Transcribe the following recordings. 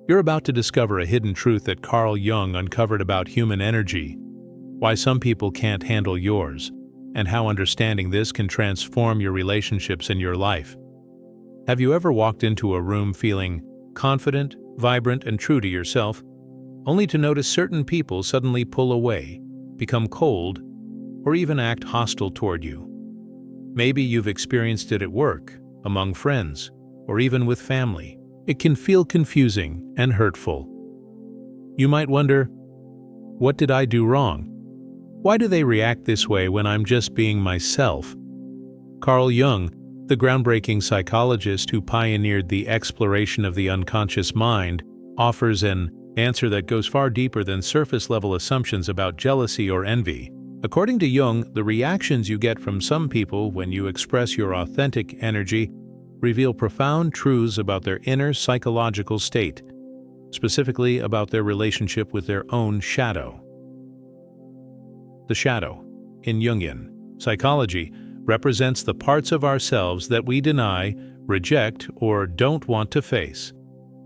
You're about to discover a hidden truth that Carl Jung uncovered about human energy, why some people can't handle yours, and how understanding this can transform your relationships and your life. Have you ever walked into a room feeling confident, vibrant, and true to yourself, only to notice certain people suddenly pull away, become cold, or even act hostile toward you? Maybe you've experienced it at work, among friends, or even with family. It can feel confusing and hurtful. You might wonder, what did I do wrong? Why do they react this way when I'm just being myself? Carl Jung, the groundbreaking psychologist who pioneered the exploration of the unconscious mind, offers an answer that goes far deeper than surface-level assumptions about jealousy or envy. According to Jung, the reactions you get from some people when you express your authentic energy reveal profound truths about their inner psychological state, specifically about their relationship with their own shadow. The shadow, in Jungian psychology, represents the parts of ourselves that we deny, reject, or don't want to face.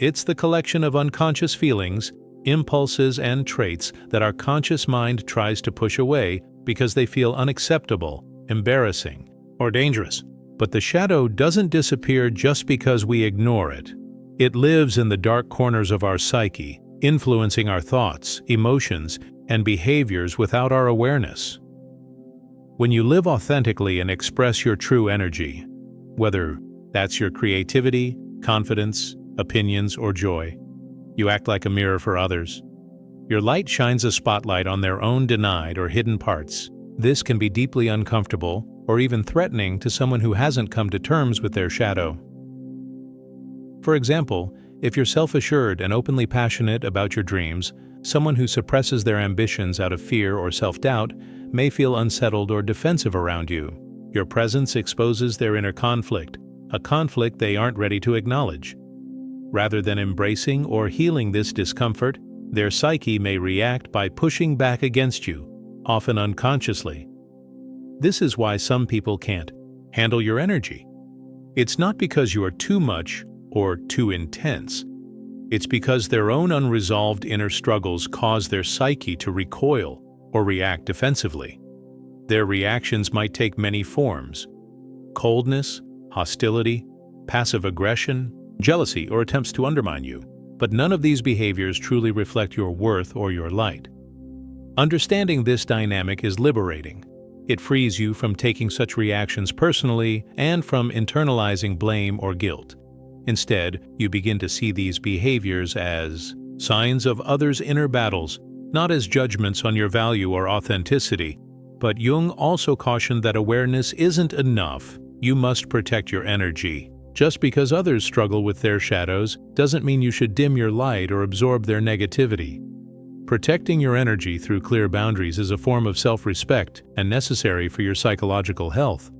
It's the collection of unconscious feelings, impulses, and traits that our conscious mind tries to push away because they feel unacceptable, embarrassing, or dangerous. But the shadow doesn't disappear just because we ignore it. It lives in the dark corners of our psyche, influencing our thoughts, emotions, and behaviors without our awareness. When you live authentically and express your true energy, whether that's your creativity, confidence, opinions, or joy, you act like a mirror for others. Your light shines a spotlight on their own denied or hidden parts. This can be deeply uncomfortable or even threatening to someone who hasn't come to terms with their shadow. For example, if you're self-assured and openly passionate about your dreams, someone who suppresses their ambitions out of fear or self-doubt may feel unsettled or defensive around you. Your presence exposes their inner conflict, a conflict they aren't ready to acknowledge. Rather than embracing or healing this discomfort, their psyche may react by pushing back against you, often unconsciously. This is why some people can't handle your energy. It's not because you are too much or too intense. It's because their own unresolved inner struggles cause their psyche to recoil or react defensively. Their reactions might take many forms: coldness, hostility, passive aggression, jealousy, or attempts to undermine you. But none of these behaviors truly reflect your worth or your light. Understanding this dynamic is liberating. It frees you from taking such reactions personally and from internalizing blame or guilt. Instead, you begin to see these behaviors as signs of others' inner battles, not as judgments on your value or authenticity. But Jung also cautioned that awareness isn't enough. You must protect your energy. Just because others struggle with their shadows doesn't mean you should dim your light or absorb their negativity. Protecting your energy through clear boundaries is a form of self-respect and necessary for your psychological health.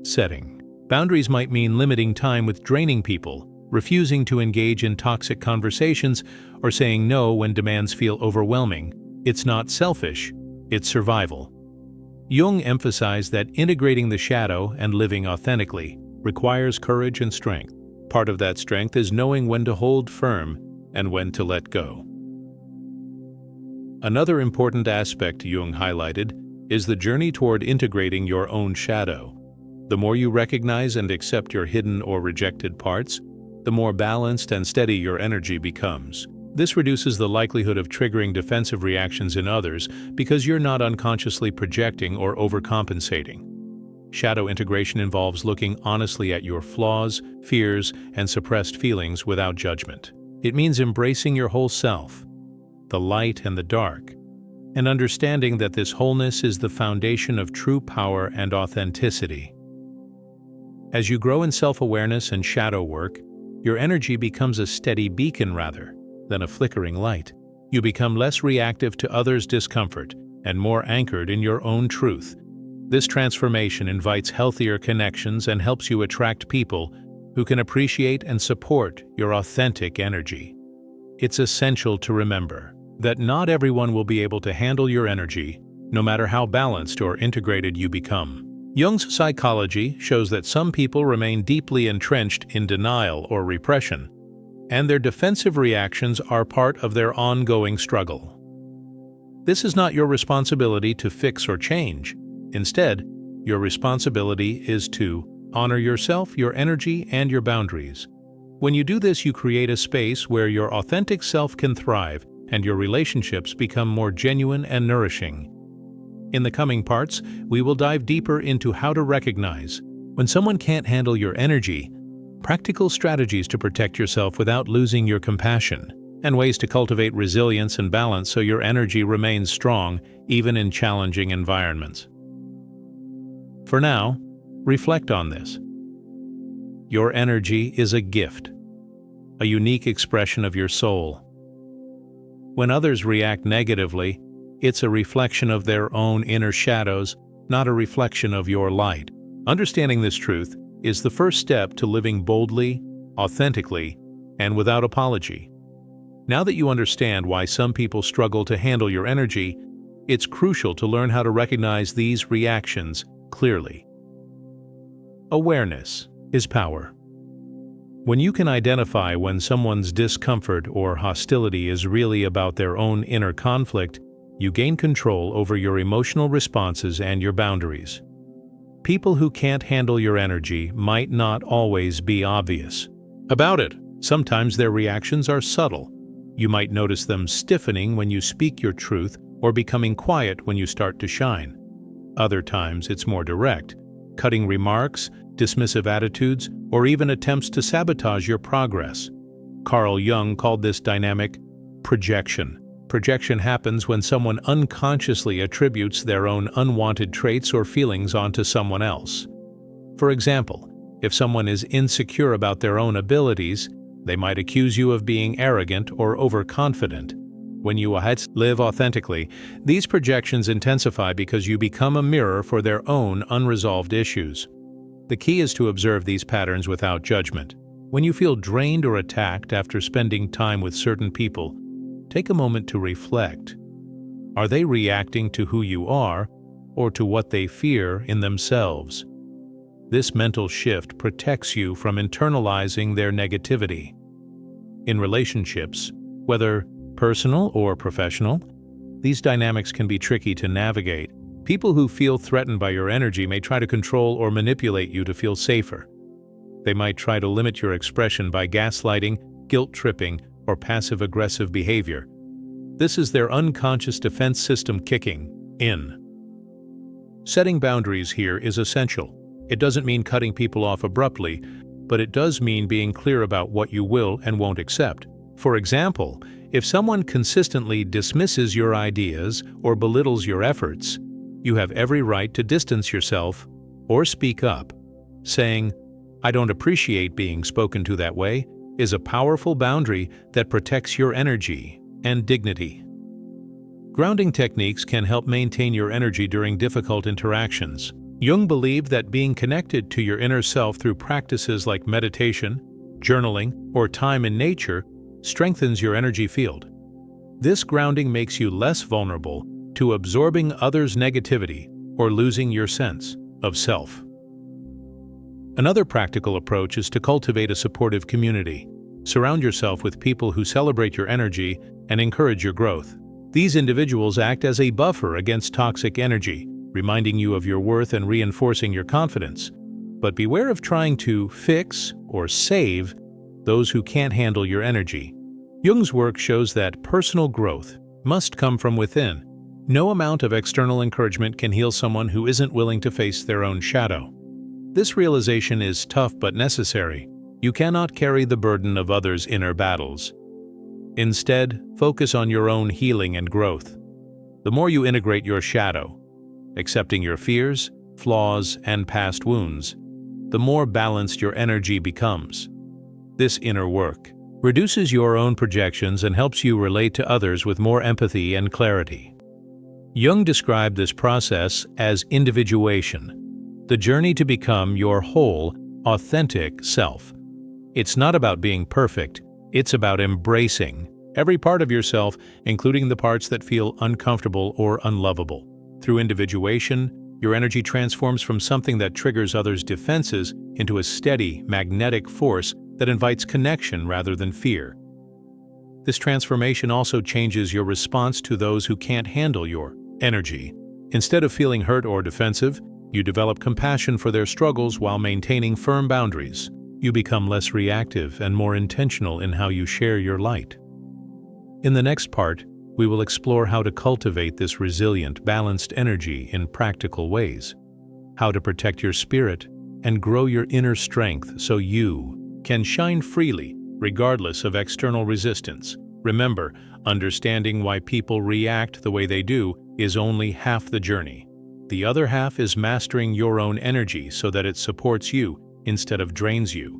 Setting boundaries might mean limiting time with draining people, refusing to engage in toxic conversations, or saying no when demands feel overwhelming. It's not selfish, it's survival. Jung emphasized that integrating the shadow and living authentically requires courage and strength. Part of that strength is knowing when to hold firm and when to let go. Another important aspect Jung highlighted is the journey toward integrating your own shadow. The more you recognize and accept your hidden or rejected parts, the more balanced and steady your energy becomes. This reduces the likelihood of triggering defensive reactions in others because you're not unconsciously projecting or overcompensating. Shadow integration involves looking honestly at your flaws, fears, and suppressed feelings without judgment. It means embracing your whole self, the light and the dark, and understanding that this wholeness is the foundation of true power and authenticity. As you grow in self-awareness and shadow work, your energy becomes a steady beacon rather than a flickering light. You become less reactive to others' discomfort and more anchored in your own truth. This transformation invites healthier connections and helps you attract people who can appreciate and support your authentic energy. It's essential to remember that not everyone will be able to handle your energy, no matter how balanced or integrated you become. Jung's psychology shows that some people remain deeply entrenched in denial or repression, and their defensive reactions are part of their ongoing struggle. This is not your responsibility to fix or change. Instead, your responsibility is to honor yourself, your energy, and your boundaries. When you do this, you create a space where your authentic self can thrive and your relationships become more genuine and nourishing. In the coming parts, we will dive deeper into how to recognize when someone can't handle your energy, practical strategies to protect yourself without losing your compassion, and ways to cultivate resilience and balance so your energy remains strong even in challenging environments. For now, reflect on this. Your energy is a gift, a unique expression of your soul. When others react negatively, it's a reflection of their own inner shadows, not a reflection of your light. Understanding this truth is the first step to living boldly, authentically, and without apology. Now that you understand why some people struggle to handle your energy, it's crucial to learn how to recognize these reactions clearly. Awareness is power. When you can identify when someone's discomfort or hostility is really about their own inner conflict, you gain control over your emotional responses and your boundaries. People who can't handle your energy might not always be obvious about it. Sometimes their reactions are subtle. You might notice them stiffening when you speak your truth or becoming quiet when you start to shine. Other times it's more direct, cutting remarks, dismissive attitudes, or even attempts to sabotage your progress. Carl Jung called this dynamic projection. Projection happens when someone unconsciously attributes their own unwanted traits or feelings onto someone else. For example, if someone is insecure about their own abilities, they might accuse you of being arrogant or overconfident. When you live authentically, these projections intensify because you become a mirror for their own unresolved issues. The key is to observe these patterns without judgment. When you feel drained or attacked after spending time with certain people, take a moment to reflect. Are they reacting to who you are or to what they fear in themselves? This mental shift protects you from internalizing their negativity. In relationships, whether personal or professional, these dynamics can be tricky to navigate. People who feel threatened by your energy may try to control or manipulate you to feel safer. They might try to limit your expression by gaslighting, guilt-tripping, or passive-aggressive behavior. This is their unconscious defense system kicking in. Setting boundaries here is essential. It doesn't mean cutting people off abruptly, but it does mean being clear about what you will and won't accept. For example, if someone consistently dismisses your ideas or belittles your efforts, you have every right to distance yourself or speak up. Saying, "I don't appreciate being spoken to that way," is a powerful boundary that protects your energy and dignity. Grounding techniques can help maintain your energy during difficult interactions. Jung believed that being connected to your inner self through practices like meditation, journaling, or time in nature strengthens your energy field. This grounding makes you less vulnerable to absorbing others' negativity or losing your sense of self. Another practical approach is to cultivate a supportive community. Surround yourself with people who celebrate your energy and encourage your growth. These individuals act as a buffer against toxic energy, reminding you of your worth and reinforcing your confidence. But beware of trying to fix or save those who can't handle your energy. Jung's work shows that personal growth must come from within. No amount of external encouragement can heal someone who isn't willing to face their own shadow. This realization is tough but necessary. You cannot carry the burden of others' inner battles. Instead, focus on your own healing and growth. The more you integrate your shadow, accepting your fears, flaws, and past wounds, the more balanced your energy becomes. This inner work reduces your own projections and helps you relate to others with more empathy and clarity. Jung described this process as individuation, the journey to become your whole, authentic self. It's not about being perfect, it's about embracing every part of yourself, including the parts that feel uncomfortable or unlovable. Through individuation, your energy transforms from something that triggers others' defenses into a steady, magnetic force that invites connection rather than fear. This transformation also changes your response to those who can't handle your energy. Instead of feeling hurt or defensive, you develop compassion for their struggles while maintaining firm boundaries. You become less reactive and more intentional in how you share your light. In the next part, we will explore how to cultivate this resilient, balanced energy in practical ways, how to protect your spirit and grow your inner strength so you can shine freely, regardless of external resistance. Remember, understanding why people react the way they do is only half the journey. The other half is mastering your own energy so that it supports you instead of drains you.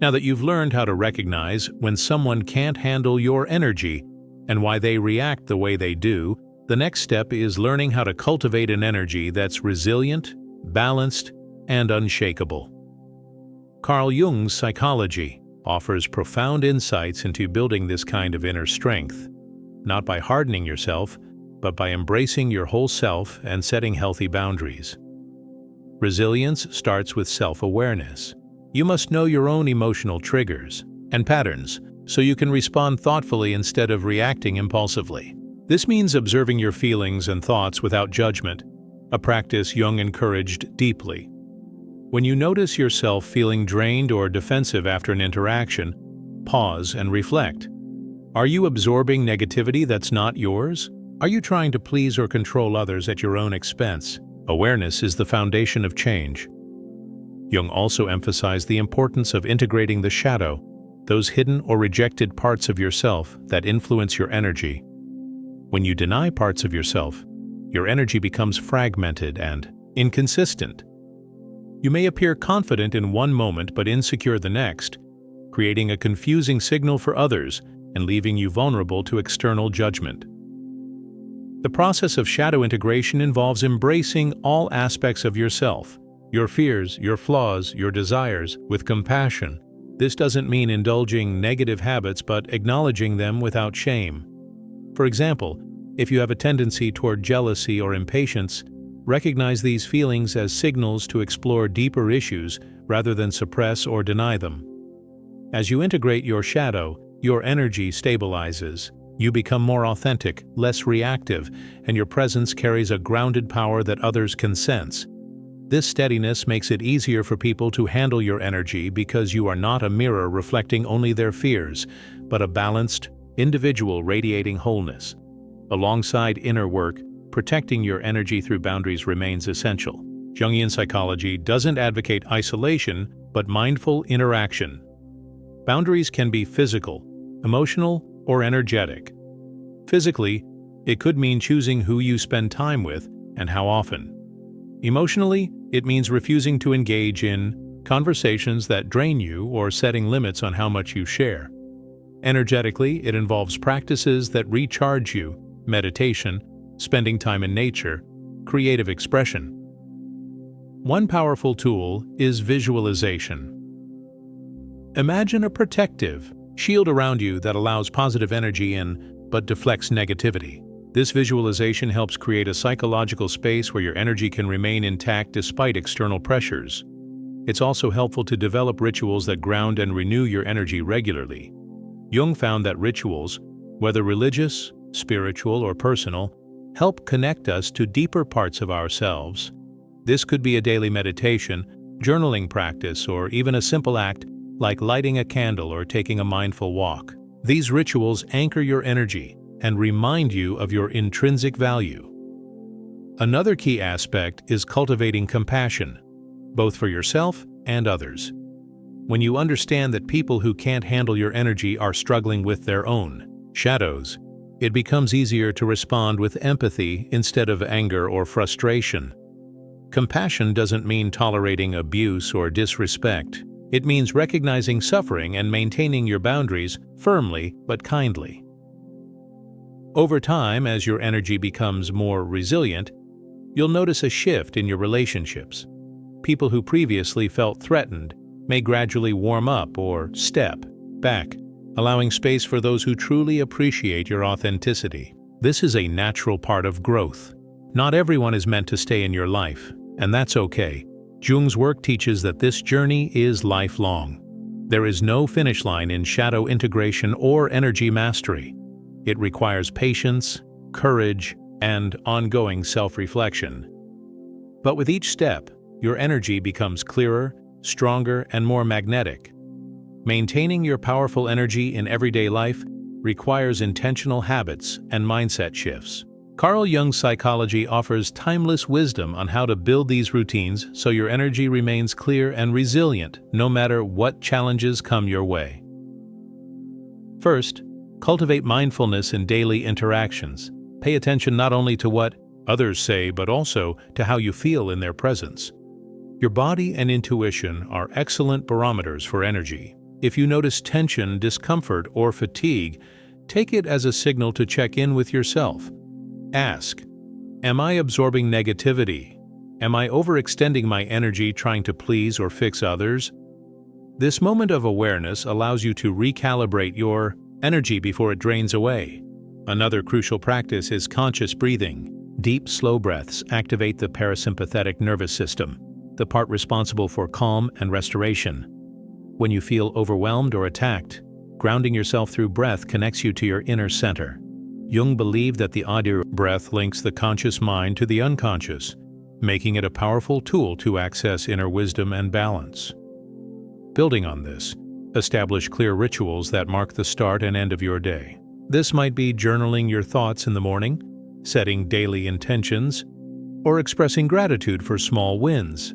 Now that you've learned how to recognize when someone can't handle your energy and why they react the way they do, the next step is learning how to cultivate an energy that's resilient, balanced, and unshakable. Carl Jung's psychology offers profound insights into building this kind of inner strength, not by hardening yourself, but by embracing your whole self and setting healthy boundaries. Resilience starts with self-awareness. You must know your own emotional triggers and patterns so you can respond thoughtfully instead of reacting impulsively. This means observing your feelings and thoughts without judgment, a practice Jung encouraged deeply. When you notice yourself feeling drained or defensive after an interaction, pause and reflect. Are you absorbing negativity that's not yours? Are you trying to please or control others at your own expense? Awareness is the foundation of change. Jung also emphasized the importance of integrating the shadow, those hidden or rejected parts of yourself that influence your energy. When you deny parts of yourself, your energy becomes fragmented and inconsistent. You may appear confident in one moment but insecure the next, creating a confusing signal for others and leaving you vulnerable to external judgment. The process of shadow integration involves embracing all aspects of yourself, your fears, your flaws, your desires, with compassion. This doesn't mean indulging negative habits but acknowledging them without shame. For example, if you have a tendency toward jealousy or impatience, recognize these feelings as signals to explore deeper issues rather than suppress or deny them. As you integrate your shadow, your energy stabilizes. You become more authentic, less reactive, and your presence carries a grounded power that others can sense. This steadiness makes it easier for people to handle your energy because you are not a mirror reflecting only their fears, but a balanced, individual radiating wholeness. Alongside inner work, protecting your energy through boundaries remains essential. Jungian psychology doesn't advocate isolation, but mindful interaction. Boundaries can be physical, emotional, or energetic. Physically, it could mean choosing who you spend time with and how often. Emotionally, it means refusing to engage in conversations that drain you or setting limits on how much you share. Energetically, it involves practices that recharge you, meditation, spending time in nature, creative expression. One powerful tool is visualization. Imagine a protective shield around you that allows positive energy in but deflects negativity. This visualization helps create a psychological space where your energy can remain intact despite external pressures. It's also helpful to develop rituals that ground and renew your energy regularly. Jung found that rituals, whether religious, spiritual, or personal, help connect us to deeper parts of ourselves. This could be a daily meditation, journaling practice, or even a simple act like lighting a candle or taking a mindful walk. These rituals anchor your energy and remind you of your intrinsic value. Another key aspect is cultivating compassion, both for yourself and others. When you understand that people who can't handle your energy are struggling with their own shadows, it becomes easier to respond with empathy instead of anger or frustration. Compassion doesn't mean tolerating abuse or disrespect. It means recognizing suffering and maintaining your boundaries firmly but kindly. Over time, as your energy becomes more resilient, you'll notice a shift in your relationships. People who previously felt threatened may gradually warm up or step back, allowing space for those who truly appreciate your authenticity. This is a natural part of growth. Not everyone is meant to stay in your life, and that's okay. Jung's work teaches that this journey is lifelong. There is no finish line in shadow integration or energy mastery. It requires patience, courage, and ongoing self-reflection. But with each step, your energy becomes clearer, stronger, and more magnetic. Maintaining your powerful energy in everyday life requires intentional habits and mindset shifts. Carl Jung's psychology offers timeless wisdom on how to build these routines so your energy remains clear and resilient no matter what challenges come your way. First, cultivate mindfulness in daily interactions. Pay attention not only to what others say but also to how you feel in their presence. Your body and intuition are excellent barometers for energy. If you notice tension, discomfort, or fatigue, take it as a signal to check in with yourself. Ask, am I absorbing negativity? Am I overextending my energy trying to please or fix others? This moment of awareness allows you to recalibrate your energy before it drains away. Another crucial practice is conscious breathing. Deep, slow breaths activate the parasympathetic nervous system, the part responsible for calm and restoration. When you feel overwhelmed or attacked, grounding yourself through breath connects you to your inner center. Jung believed that the audio breath links the conscious mind to the unconscious, making it a powerful tool to access inner wisdom and balance. Building on this, establish clear rituals that mark the start and end of your day. This might be journaling your thoughts in the morning, setting daily intentions, or expressing gratitude for small wins.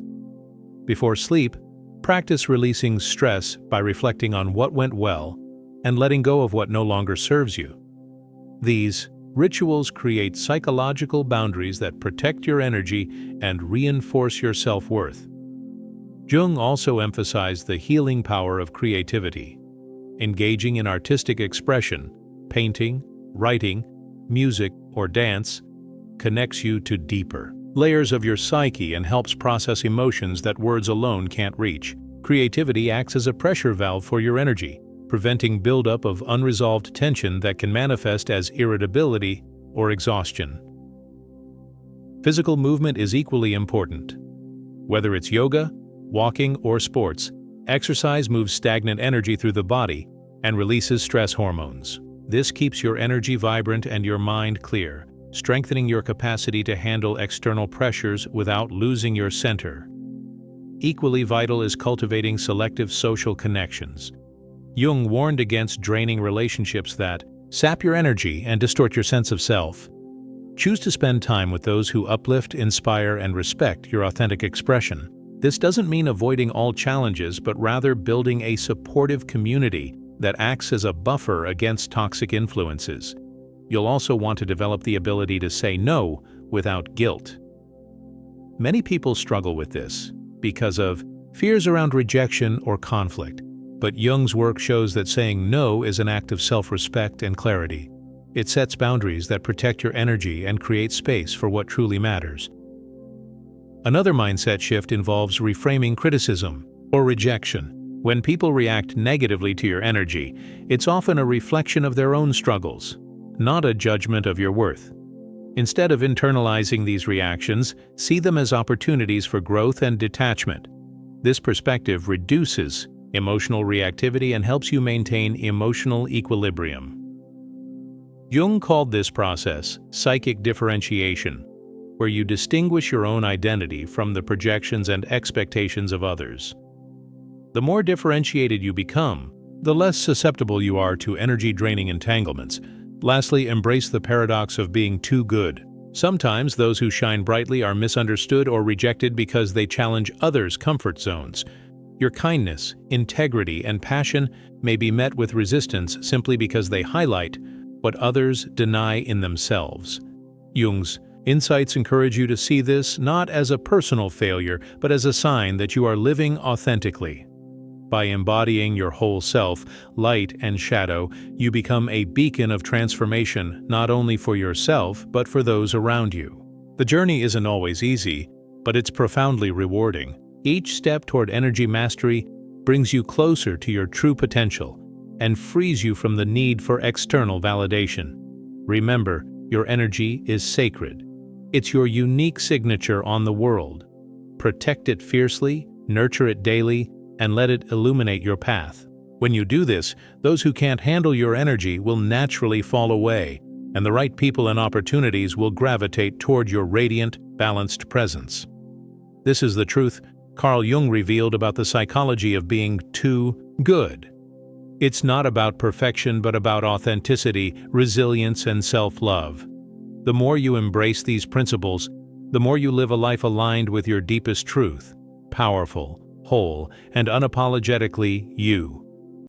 Before sleep, practice releasing stress by reflecting on what went well and letting go of what no longer serves you. These rituals create psychological boundaries that protect your energy and reinforce your self-worth. Jung also emphasized the healing power of creativity. Engaging in artistic expression, painting, writing, music, or dance, connects you to deeper layers of your psyche and helps process emotions that words alone can't reach. Creativity acts as a pressure valve for your energy, preventing buildup of unresolved tension that can manifest as irritability or exhaustion. Physical movement is equally important. Whether it's yoga, walking, or sports, exercise moves stagnant energy through the body and releases stress hormones. This keeps your energy vibrant and your mind clear, strengthening your capacity to handle external pressures without losing your center. Equally vital is cultivating selective social connections. Jung warned against draining relationships that sap your energy and distort your sense of self. Choose to spend time with those who uplift, inspire, and respect your authentic expression. This doesn't mean avoiding all challenges, but rather building a supportive community that acts as a buffer against toxic influences. You'll also want to develop the ability to say no without guilt. Many people struggle with this because of fears around rejection or conflict. But Jung's work shows that saying no is an act of self-respect and clarity. It sets boundaries that protect your energy and create space for what truly matters. Another mindset shift involves reframing criticism or rejection. When people react negatively to your energy, it's often a reflection of their own struggles, not a judgment of your worth. Instead of internalizing these reactions, see them as opportunities for growth and detachment. This perspective reduces emotional reactivity and helps you maintain emotional equilibrium. Jung called this process psychic differentiation, where you distinguish your own identity from the projections and expectations of others. The more differentiated you become, the less susceptible you are to energy-draining entanglements. Lastly, embrace the paradox of being too good. Sometimes those who shine brightly are misunderstood or rejected because they challenge others' comfort zones. Your kindness, integrity, and passion may be met with resistance simply because they highlight what others deny in themselves. Jung's insights encourage you to see this not as a personal failure, but as a sign that you are living authentically. By embodying your whole self, light and shadow, you become a beacon of transformation not only for yourself, but for those around you. The journey isn't always easy, but it's profoundly rewarding. Each step toward energy mastery brings you closer to your true potential and frees you from the need for external validation. Remember, your energy is sacred. It's your unique signature on the world. Protect it fiercely, nurture it daily, and let it illuminate your path. When you do this, those who can't handle your energy will naturally fall away, and the right people and opportunities will gravitate toward your radiant, balanced presence. This is the truth Carl Jung revealed about the psychology of being too good. It's not about perfection, but about authenticity, resilience, and self-love. The more you embrace these principles, the more you live a life aligned with your deepest truth, powerful, whole, and unapologetically you.